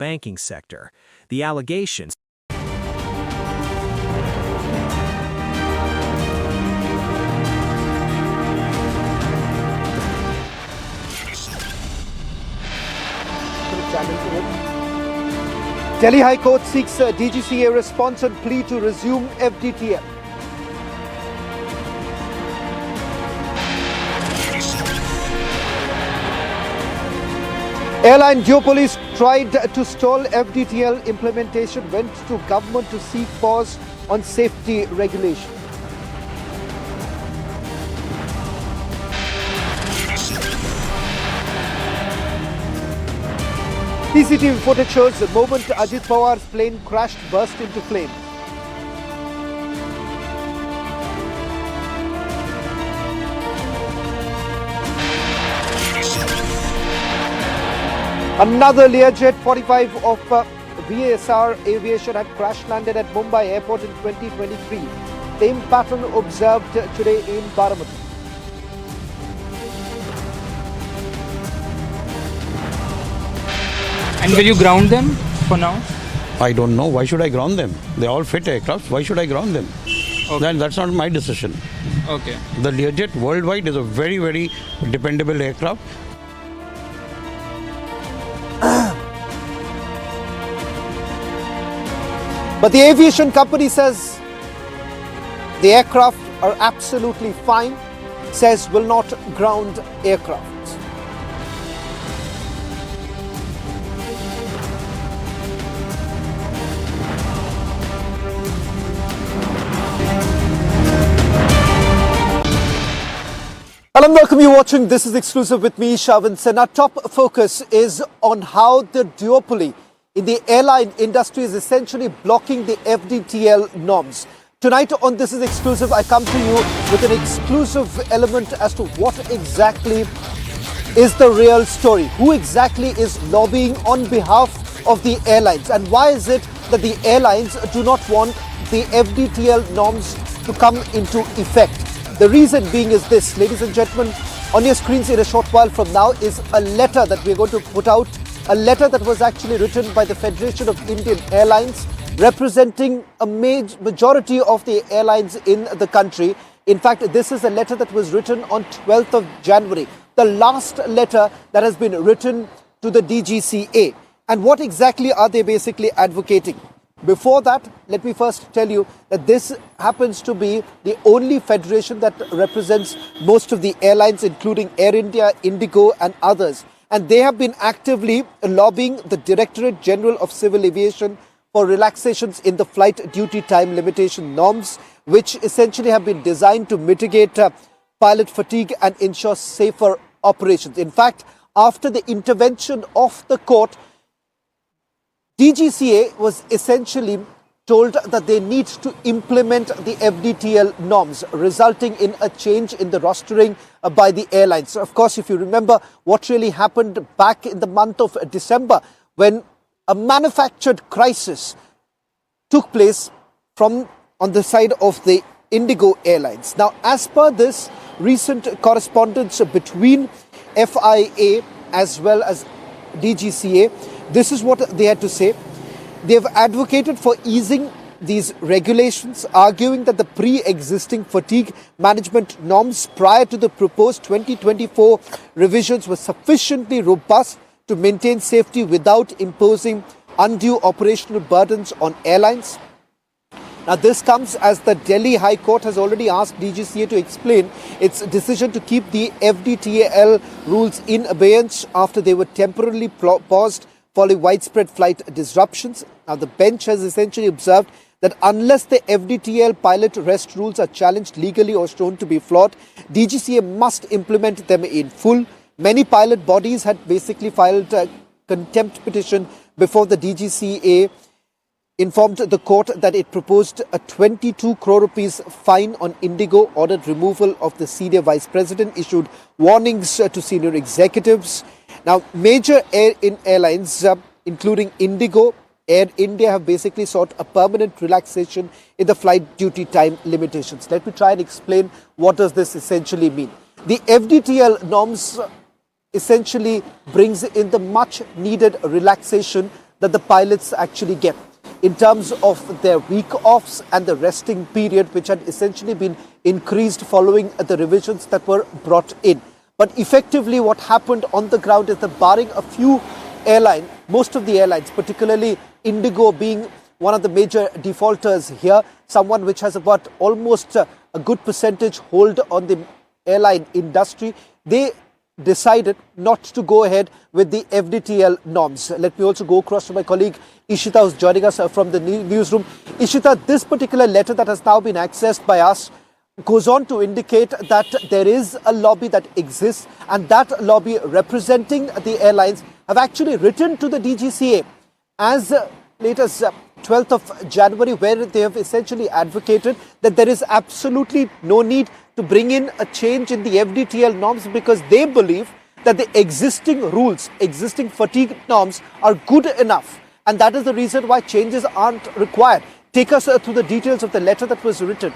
banking sector. The allegations Delhi High Court seeks a DGCA response on plea to resume FDTL. Airline Duopoly tried to stall FDTL implementation, went to government to seek pause on safety regulation. CCTV footage shows the moment Ajit Pawar's plane crashed, burst into flames. Another Learjet 45 of VSR Aviation had crash landed at Mumbai airport in 2023. Same pattern observed today in Baramati. And will you ground them for now? I don't know. Why should I ground them? They're all fit aircraft. Why should I ground them? Okay. Then that's not my decision. Okay. The Learjet worldwide is a very, very dependable aircraft. But the aviation company says the aircraft are absolutely fine, says will not ground aircraft. Hello and welcome, you're watching This is Exclusive with me, Shavan Sen. Our top focus is on how the duopoly in the airline industry is essentially blocking the FDTL norms. Tonight on This is Exclusive, I come to you with an exclusive element as to what exactly is the real story. Who exactly is lobbying on behalf of the airlines, and why is it that the airlines do not want the FDTL norms to come into effect? The reason being is this, ladies and gentlemen, on your screens in a short while from now is a letter that we're going to put out, a letter that was actually written by the Federation of Indian Airlines, representing a majority of the airlines in the country. In fact, this is a letter that was written on 12th of January, the last letter that has been written to the DGCA. And what exactly are they basically advocating? Before that, let me first tell you that this happens to be the only federation that represents most of the airlines, including Air India, IndiGo and others. And they have been actively lobbying the Directorate General of Civil Aviation for relaxations in the flight duty time limitation norms, which essentially have been designed to mitigate pilot fatigue and ensure safer operations. In fact, after the intervention of the court, DGCA was essentially told that they need to implement the FDTL norms, resulting in a change in the rostering by the airlines. Of course, if you remember what really happened back in the month of December, when a manufactured crisis took place on the side of the IndiGo Airlines. Now, as per this recent correspondence between FIA as well as DGCA, this is what they had to say. They have advocated for easing these regulations, arguing that the pre-existing fatigue management norms prior to the proposed 2024 revisions were sufficiently robust to maintain safety without imposing undue operational burdens on airlines. Now, this comes as the Delhi High Court has already asked DGCA to explain its decision to keep the FDTL rules in abeyance after they were temporarily paused following widespread flight disruptions. Now, the bench has essentially observed that unless the FDTL pilot rest rules are challenged legally or shown to be flawed, DGCA must implement them in full. Many pilot bodies had basically filed a contempt petition before the DGCA informed the court that it proposed a 22 crore rupees fine on IndiGo, ordered removal of the senior vice president, issued warnings to senior executives. Now, major airlines, including IndiGo, Air India, have basically sought a permanent relaxation in the flight duty time limitations. Let me try and explain what does this essentially mean. The FDTL norms essentially brings in the much needed relaxation that the pilots actually get in terms of their week offs and the resting period, which had essentially been increased following the revisions that were brought in. But effectively what happened on the ground is that barring a few airlines, most of the airlines, particularly IndiGo being one of the major defaulters here, someone which has about almost a good percentage hold on the airline industry, they decided not to go ahead with the FDTL norms. Let me also go across to my colleague Ishita, who's joining us from the newsroom. Ishita, this particular letter that has now been accessed by us goes on to indicate that there is a lobby that exists, and that lobby representing the airlines have actually written to the DGCA as late as 12th of January, where they have essentially advocated that there is absolutely no need to bring in a change in the FDTL norms because they believe that the existing rules, existing fatigue norms are good enough, and that is the reason why changes aren't required. Take us through the details of the letter that was written.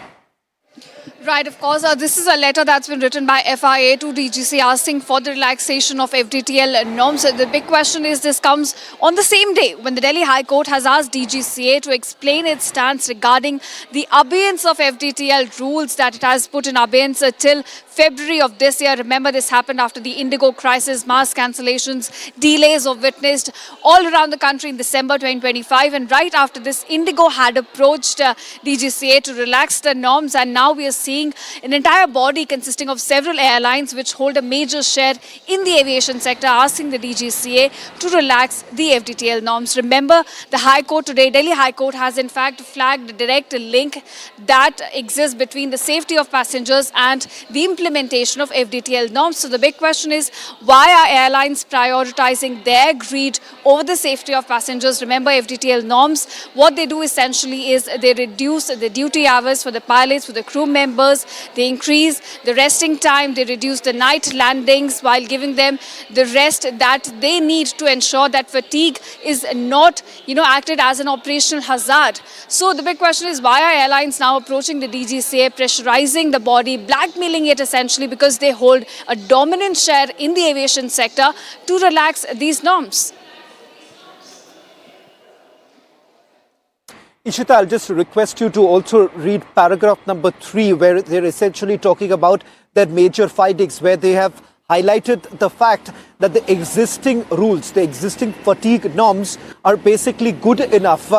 Right, of course. This is a letter that's been written by FIA to DGCA asking for the relaxation of FDTL norms. The big question is this comes on the same day when the Delhi High Court has asked DGCA to explain its stance regarding the abeyance of FDTL rules that it has put in abeyance till February of this year. Remember, this happened after the IndiGo crisis, mass cancellations, delays were witnessed all around the country in December 2025. And right after this, IndiGo had approached DGCA to relax the norms, and now we are seeing an entire body consisting of several airlines which hold a major share in the aviation sector asking the DGCA to relax the FDTL norms. Remember, the High Court today, Delhi High Court, has in fact flagged a direct link that exists between the safety of passengers and the implementation of FDTL norms. So the big question is, why are airlines prioritizing their greed over the safety of passengers? Remember, FDTL norms, what they do essentially is they reduce the duty hours for the pilots, for the crew members. They increase the resting time, they reduce the night landings while giving them the rest that they need to ensure that fatigue is not, acted as an operational hazard. So the big question is, why are airlines now approaching the DGCA, pressurizing the body, blackmailing it essentially because they hold a dominant share in the aviation sector to relax these norms? Ishita, I'll just request you to also read paragraph number 3, where they're essentially talking about their major findings, where they have highlighted the fact that the existing rules, the existing fatigue norms are basically good enough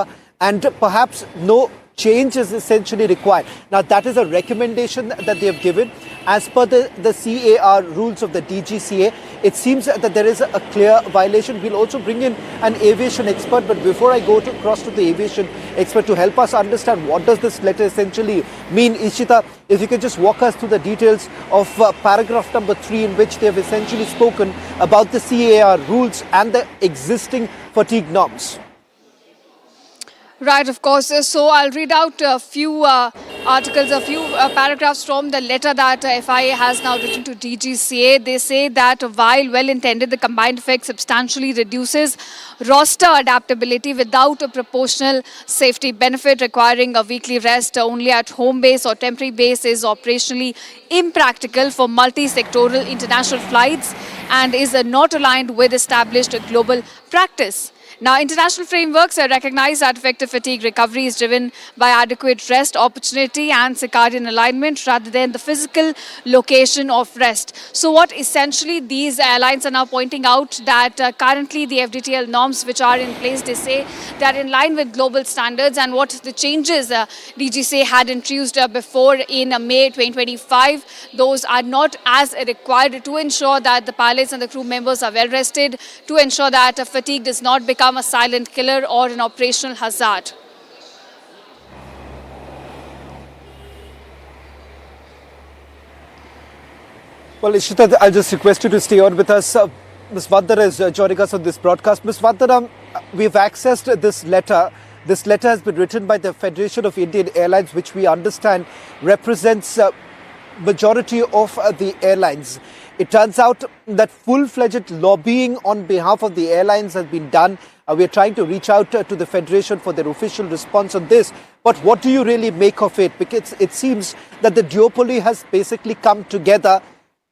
and perhaps no change is essentially required. Now, that is a recommendation that they have given. As per the CAR rules of the DGCA, it seems that there is a clear violation. We'll also bring in an aviation expert, but before I go across to the aviation expert to help us understand what does this letter essentially mean, Ishita, if you could just walk us through the details of paragraph number 3, in which they have essentially spoken about the CAR rules and the existing fatigue norms. Right, of course. So I'll read out a few articles, a few paragraphs from the letter that FIA has now written to DGCA. They say that while well-intended, the combined effect substantially reduces roster adaptability without a proportional safety benefit. Requiring a weekly rest only at home base or temporary base is operationally impractical for multi-sectoral international flights and is not aligned with established global practice. Now, international frameworks recognize that effective fatigue recovery is driven by adequate rest, opportunity and circadian alignment rather than the physical location of rest. So what essentially these airlines are now pointing out that currently the FDTL norms which are in place, they say that in line with global standards, and what the changes DGCA had introduced before in May 2025, those are not as required to ensure that the pilots and the crew members are well rested, to ensure that fatigue does not become a silent killer or an operational hazard. Well, Ishita, I'll just request you to stay on with us. Ms. Vandana is joining us on this broadcast. Ms. Vandana, we've accessed this letter. This letter has been written by the Federation of Indian Airlines, which we understand represents majority of the airlines. It turns out that full-fledged lobbying on behalf of the airlines has been done. We're trying to reach out to the Federation for their official response on this. But what do you really make of it? Because it seems that the duopoly has basically come together,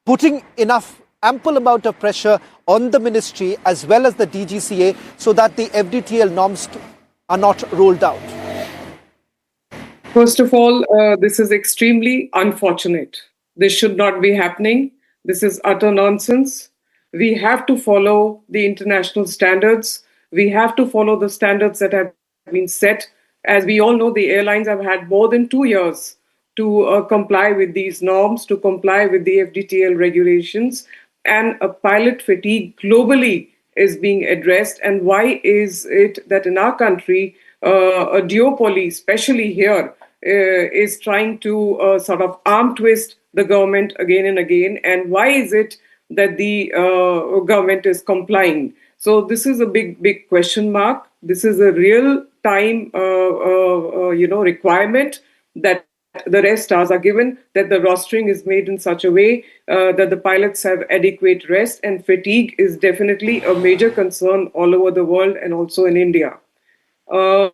putting ample amount of pressure on the ministry as well as the DGCA so that the FDTL norms are not rolled out? First of all, this is extremely unfortunate. This should not be happening. This is utter nonsense. We have to follow the international standards. We have to follow the standards that have been set. As we all know, the airlines have had more than 2 years to comply with these norms, to comply with the FDTL regulations, and a pilot fatigue globally is being addressed. And why is it that in our country, a duopoly, especially here, is trying to sort of arm twist the government again and again? And why is it that the government is complying? So this is a big question mark. This is a real time, requirement that the rest stars are given, that the rostering is made in such a way that the pilots have adequate rest, and fatigue is definitely a major concern all over the world and also in India. Why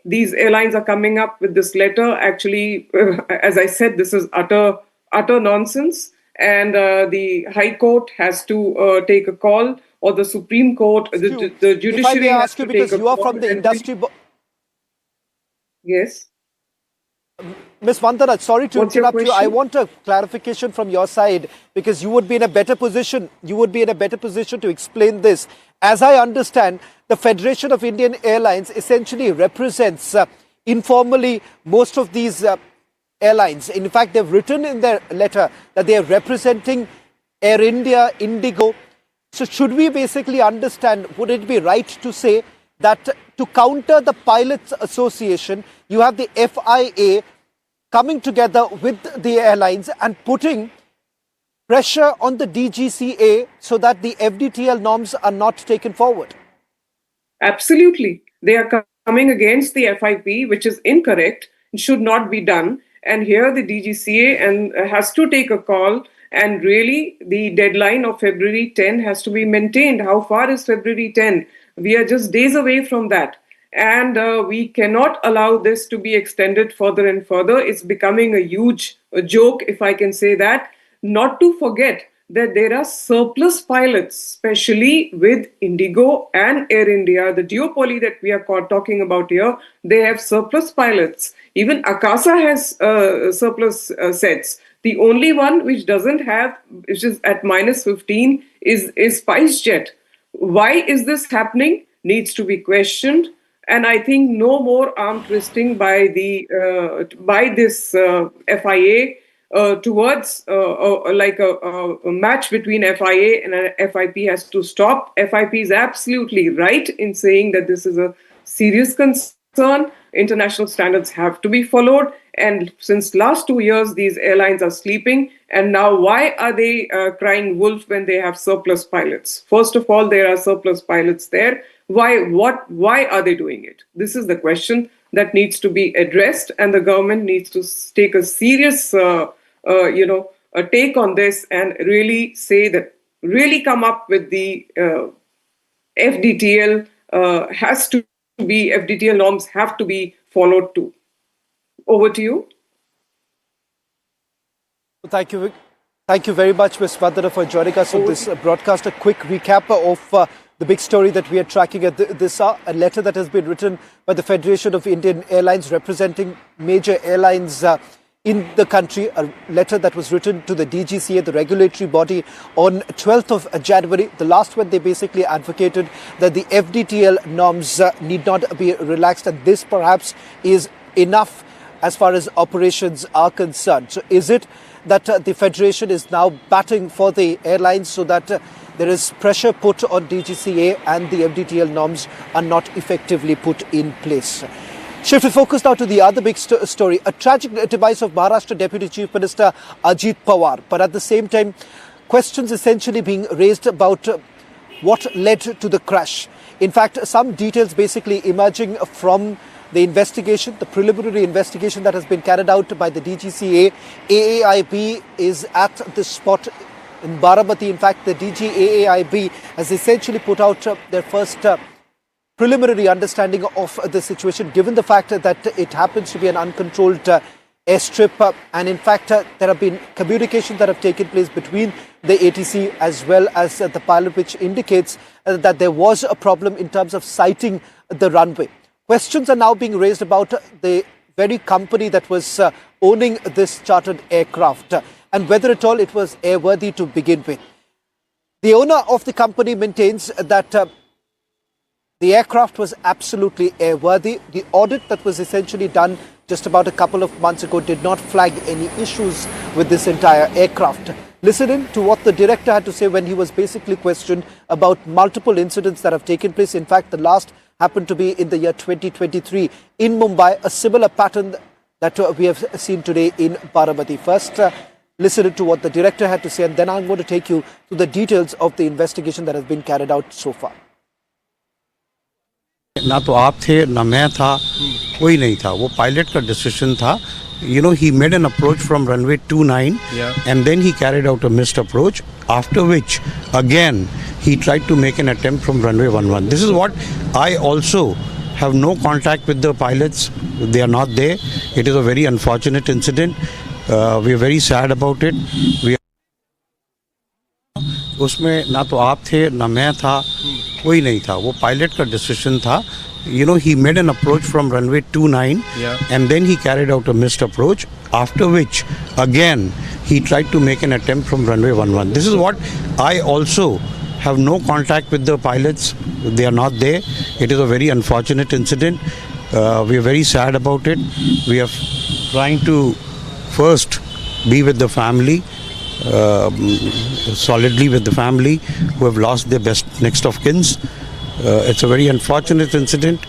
these airlines are coming up with this letter, actually, as I said, this is utter nonsense, and the High Court has to take a call, or the Supreme Court, the judiciary. If I may ask you, has to because take a you are call from the and industry. Yes. Ms. Vandana, sorry to What's your interrupt you. I question? want a clarification from your side, because you would be in a better position. You would be in a better position to explain this. As I understand, the Federation of Indian Airlines essentially represents informally most of these airlines. In fact, they've written in their letter that they are representing Air India, IndiGo. So should we basically understand, would it be right to say that to counter the Pilots Association, you have the FIA coming together with the airlines and putting pressure on the DGCA so that the FDTL norms are not taken forward? Absolutely. They are coming against the FIP, which is incorrect and should not be done. And here the DGCA has to take a call, and really the deadline of February 10 has to be maintained. How far is February 10? We are just days away from that. And we cannot allow this to be extended further and further. It's becoming a huge joke, if I can say that. Not to forget that there are surplus pilots, especially with IndiGo and Air India, the duopoly that we are talking about here. They have surplus pilots. Even Akasa has surplus sets. The only one which doesn't have, which is at -15, is SpiceJet. Why is this happening? Needs to be questioned. And I think no more arm twisting by this FIA towards a match between FIA and FIP has to stop. FIP is absolutely right in saying that this is a serious concern. International standards have to be followed. And since last 2 years, these airlines are sleeping. And now why are they crying wolf when they have surplus pilots? First of all, there are surplus pilots there. Why are they doing it? This is the question that needs to be addressed, and the government needs to take a serious, a take on this and really say that, really come up with the FDTL FDTL norms have to be followed too. Over to you. Thank you. Thank you very much, Ms. Vandana, for joining us on this broadcast. A quick recap of the big story that we are tracking at this hour. A letter that has been written by the Federation of Indian Airlines representing major airlines in the country. A letter that was written to the DGCA, the regulatory body, on 12th of January. The last one, they basically advocated that the FDTL norms need not be relaxed, and this perhaps is enough as far as operations are concerned. So is it that the Federation is now batting for the airlines so that there is pressure put on DGCA and the FDTL norms are not effectively put in place? Shift the focus now to the other big story, a tragic demise of Maharashtra Deputy Chief Minister Ajit Pawar. But at the same time, questions essentially being raised about what led to the crash. In fact, some details basically emerging from the investigation, the preliminary investigation that has been carried out by the DGCA. AAIB is at the spot in Baramati. In fact, the DGAAIB has essentially put out their first preliminary understanding of the situation, given the fact that it happens to be an uncontrolled airstrip. And in fact, there have been communications that have taken place between the ATC as well as the pilot, which indicates that there was a problem in terms of sighting the runway. Questions are now being raised about the very company that was owning this chartered aircraft and whether at all it was airworthy to begin with. The owner of the company maintains that the aircraft was absolutely airworthy. The audit that was essentially done just about a couple of months ago did not flag any issues with this entire aircraft. Listen in to what the director had to say when he was basically questioned about multiple incidents that have taken place. In fact, the last happened to be in the year 2023 in Mumbai, a similar pattern that we have seen today in Baramati. First, listen to what the director had to say, and then I'm going to take you to the details of the investigation that has been carried out so far. ना तो आप थे ना मैं था, कोई नहीं था, वो पायलट का डिसीजन था. You know, he made an approach from runway 29 and then he carried out a missed approach, after which again he tried to make an attempt from runway 11. This is what I also have no contact with the pilots. They are not there. It is a very unfortunate incident. We are very sad about it. उसमें ना तो आप थे ना मैं था, कोई नहीं था, वो पायलट का डिसीजन था. You know, he made an approach from runway 29 and then he carried out a missed approach, after which again he tried to make an attempt from runway 11. This is what I also have no contact with the pilots. They are not there. It is a very unfortunate incident. We are very sad about it. We are trying to first be with the family, solidly with the family who have lost their best next of kins. It's a very unfortunate incident.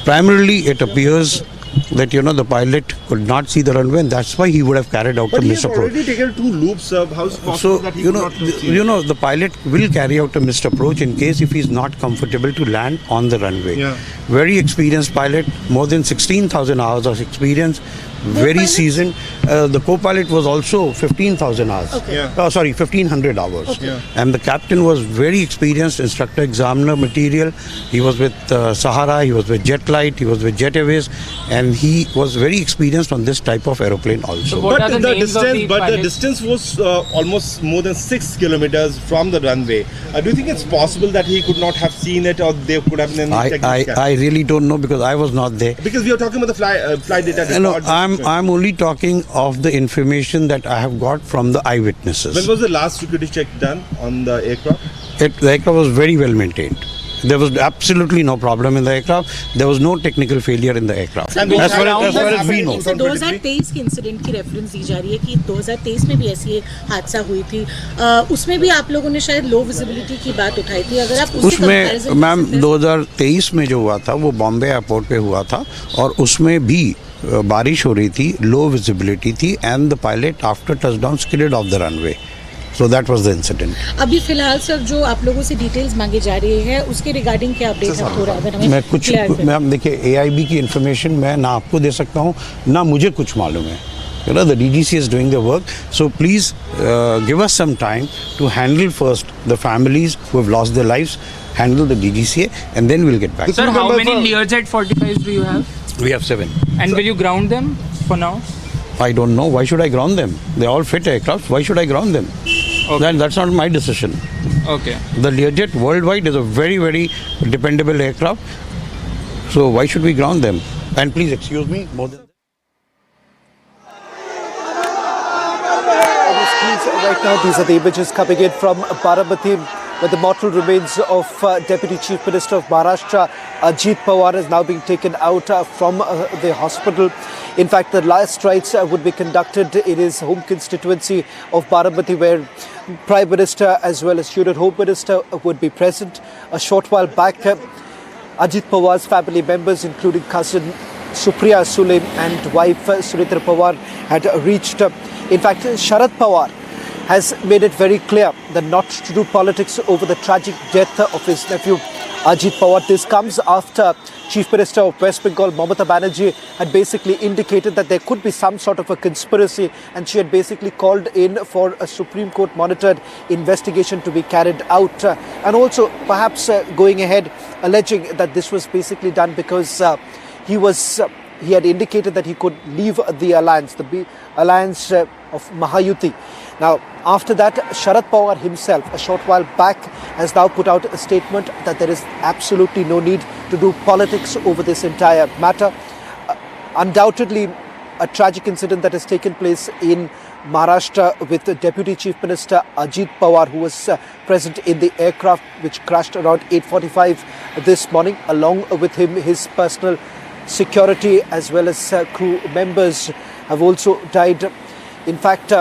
Primarily, it appears that, you know, the pilot could not see the runway, and that's why he would have carried out a missed approach. But he has already taken 2 loops. How's it possible that he could not see? You know, the pilot will carry out a missed approach in case if he's not comfortable to land on the runway. Very experienced pilot, more than 16,000 hours of experience, very seasoned. The co-pilot was also 15,000 hours. 1,500 hours. And the captain was very experienced, instructor examiner material. He was with Sahara, he was with Jetlight, he was with Jet Airways, and he was very experienced on this type of aeroplane also. But the distance was almost more than 6 kilometers from the runway. Do you think it's possible that he could not have seen it, or there could have been any technical? I really don't know, because I was not there. Because we are talking about the flight data. No, I'm only talking of the information that I have got from the eyewitnesses. When was the last security check done on the aircraft? The aircraft was very well maintained. There was absolutely no problem in the aircraft. There was no technical failure in the aircraft. And as far as we know. 2023 के incident की reference दी जा रही है कि 2023 में भी ऐसी एक हादसा हुई थी. उसमें भी आप लोगों ने शायद लो विजिबिलिटी की बात उठाई थी. अगर आप उसमें मैम 2023 में जो हुआ था वो बॉम्बे एयरपोर्ट पे हुआ था, और उसमें भी बारिश हो रही थी, लो विजिबिलिटी थी, and the pilot after touchdown skidded off the runway. So that was the incident. अभी फिलहाल सर जो आप लोगों से डिटेल्स मांगे जा रही है उसके रिगार्डिंग क्या अपडेट है थोड़ा अगर हमें मैं देखिए AIB की इन्फॉर्मेशन मैं ना आपको दे सकता हूँ ना मुझे कुछ मालूम है. You know, the DGCA is doing their work, so please give us some time to handle first the families who have lost their lives, handle the DGCA, and then we'll get back. Sir, how many Learjet 45s do you have? We have 7. And will you ground them for now? I don't know. Why should I ground them? They're all fit aircraft. Why should I ground them? Okay. That's not my decision. Okay. The Learjet worldwide is a very, very dependable aircraft. So why should we ground them? And please excuse me. Right now, these are the images coming in from Baramati, where the mortal remains of Deputy Chief Minister of Maharashtra, Ajit Pawar, is now being taken out from the hospital. In fact, the last rites would be conducted in his home constituency of Baramati, where Prime Minister as well as Union Home Minister would be present. A short while back, Ajit Pawar's family members, including cousin Supriya Sule and wife Sunitra Pawar, had reached. In fact, Sharad Pawar has made it very clear that not to do politics over the tragic death of his nephew Ajit Pawar. This comes after Chief Minister of West Bengal, Mamata Banerjee, had basically indicated that there could be some sort of a conspiracy, and she had basically called in for a Supreme Court monitored investigation to be carried out, and also perhaps going ahead alleging that this was basically done because he was he had indicated that he could leave the alliance, the alliance of Mahayuti. Now, after that, Sharad Pawar himself, a short while back, has now put out a statement that there is absolutely no need to do politics over this entire matter. Undoubtedly, a tragic incident that has taken place in Maharashtra with the Deputy Chief Minister Ajit Pawar, who was present in the aircraft which crashed around 8:45 this morning. Along with him, his personal security as well as crew members have also died. In fact,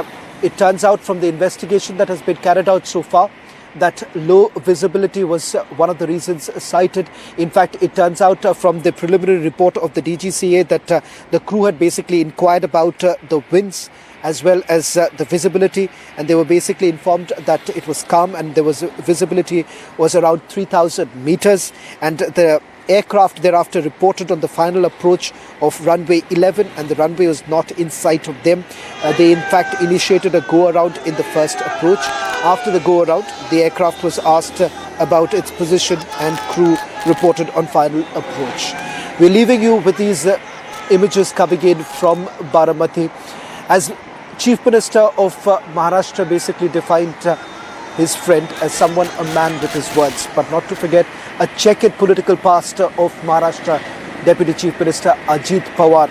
it turns out from the investigation that has been carried out so far that low visibility was one of the reasons cited. In fact, it turns out from the preliminary report of the DGCA that the crew had basically inquired about the winds as well as the visibility, and they were basically informed that it was calm and there was visibility was around 3,000 meters, and the aircraft thereafter reported on the final approach of runway 11, and the runway was not in sight of them. They in fact initiated a go-around in the first approach. After the go-around, the aircraft was asked about its position and crew reported on final approach. We're leaving you with these images coming in from Baramati. As Chief Minister of Maharashtra basically defined his friend as someone, a man with his words, but not to forget a checkered political past of Maharashtra, Deputy Chief Minister Ajit Pawar.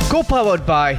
Co-powered by